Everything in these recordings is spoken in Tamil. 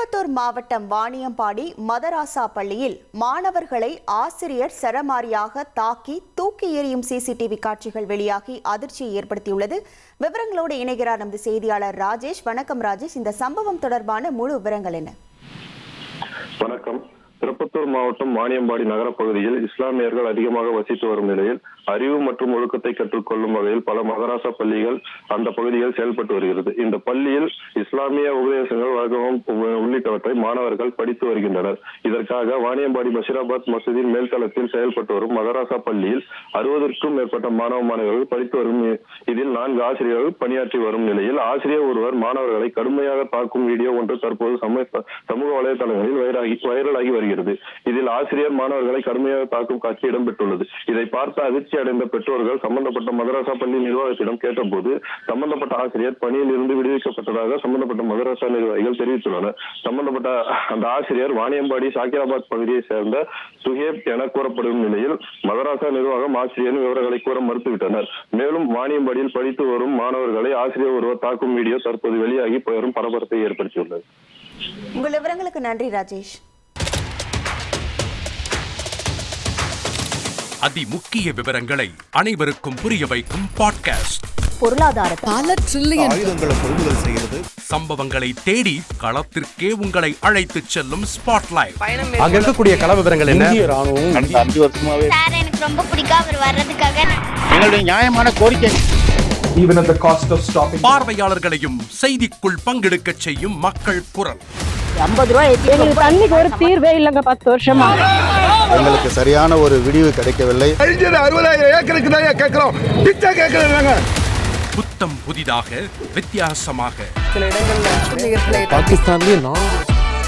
திருப்பத்தூர் மாவட்டம் வாணியம்பாடி மதராசா பள்ளியில் மாணவர்களை ஆசிரியர் சரமாரியாக தாக்கி தூக்கி எறியும் சிசிடிவி காட்சிகள் வெளியாகி அதிர்ச்சியை ஏற்படுத்தியுள்ளது. விவரங்களோடு இணைகிறார் நமது செய்தியாளர் ராஜேஷ். வணக்கம் ராஜேஷ், இந்த சம்பவம் தொடர்பான முழு விவரங்கள் என்ன? வணக்கம். திருப்பத்தூர் மாவட்டம் வாணியம்பாடி நகர பகுதியில் இஸ்லாமியர்கள் அதிகமாக வசித்து வரும் நிலையில் அறிவு மற்றும் ஒழுக்கத்தை கற்றுக்கொள்ளும் வகையில் பல மதராசா பள்ளிகள் அந்த பகுதியில் செயல்பட்டு வருகிறது. இந்த பள்ளியில் இஸ்லாமிய உபதேசங்கள் வழக்கம் உள்ளிட்டவற்றை மாணவர்கள் படித்து வருகின்றனர். இதற்காக வாணியம்பாடி பஷீராபாத் மசூதியின் மேல்தளத்தில் செயல்பட்டு வரும் மதராசா பள்ளியில் 60க்கும் மேற்பட்ட மாணவர்கள் படித்து வரும். இதில் 4 ஆசிரியர்கள் பணியாற்றி வரும் நிலையில் ஆசிரியர் ஒருவர் மாணவர்களை கடுமையாக தாக்கும் வீடியோ ஒன்று தற்போது சமூக வலைதளங்களில் வைரலாகி வருகிறது. இதில் ஆசிரியர் மாணவர்களை கடுமையாக தாக்கும் காட்சி இடம்பெற்றுள்ளது. இதை பார்த்து அதிர்ச்சி அடைந்த பெற்றோர்கள் சம்பந்தப்பட்ட மதராசா பள்ளி நிர்வாகத்திடம் கேட்டபோது சம்பந்தப்பட்ட ஆசிரியர் பணியில் இருந்து விடுவிக்கப்பட்டதாக சம்பந்தப்பட்ட மதராசா நிர்வாகிகள் தெரிவித்துள்ளனர். சம்பந்தப்பட்ட அந்த ஆசிரியர் வாணியம்பாடி சாக்கிராபாத் பகுதியை சேர்ந்த சுஹேப் என கூறப்படும் நிலையில் மதராசா நிர்வாகம் ஆசிரியரின் விவரங்களை கூற மறுத்துவிட்டனர். மேலும் வாணியம்பாடியில் படித்து வரும் மாணவர்களை ஆசிரியர் ஒருவர் தாக்கும் வீடியோ தற்போது வெளியாகி பெரும் பரபரப்பை ஏற்படுத்தியுள்ளது. உங்கள் விவரங்களுக்கு நன்றி ராஜேஷ். அதிமுக்கிய விவரங்களை அனைவருக்கும் புரிய வைக்கும் பாட்காஸ்ட். பொருளாதாரத்தை பல ட்ரில்லியன் ஆயுதங்களை கொள்முதல் செய்கிறது. சம்பவங்களை தேடி களத்திற்கே உங்களை அழைத்து செல்லும் ஸ்பாட்லைட். அங்க இருக்கக்கூடிய கள விவரங்கள் என்ன? ராணுவம் 5 வருஷமாவே சார் எனக்கு ரொம்ப பிடிக்கும் அவர் வர்றதுக்காக. எங்களுடைய நியாயமான கோரிக்கை. Even at the cost of stopping. பார்வையாளர்களையும் செய்திக்குள் பங்கெடுக்க செய்யும் மக்கள் குரல். 50 ரூபாய் எங்களுக்கு தண்ணிக்கு ஒரு தீர்வே இல்லங்க. 10 வருஷமா எங்களுக்கு சரியான ஒரு விடிவு கிடைக்கவில்லை. 60,000 ஏக்கருக்கு தான் கேட்கிறோம், பிச்சை கேட்கறாங்க. புத்தம் புதிதாக வித்தியாசமாக சில இடங்கள்ல பாகிஸ்தான்லயே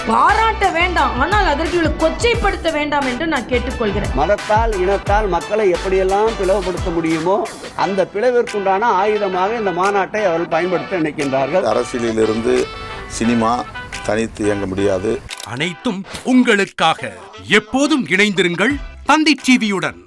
பாராட்ட வேண்டாம், ஆனால் அதற்கு கொச்சைப்படுத்த வேண்டாம் என்று நான் கேட்டுக்கொள்கிறேன். மதத்தால் இனத்தால் மக்களை எப்படியெல்லாம் பிளவுபடுத்த முடியுமோ அந்த பிளவிற்குண்டான ஆயுதமாக இந்த மாநாட்டை அவர்கள் பயன்படுத்த நினைக்கின்றார்கள். அரசியலிலிருந்து சினிமா தனித்து இயங்க முடியாது. அனைத்தும் உங்களுக்காக. எப்போதும் இணைந்திருங்கள் தந்தி டிவியுடன்.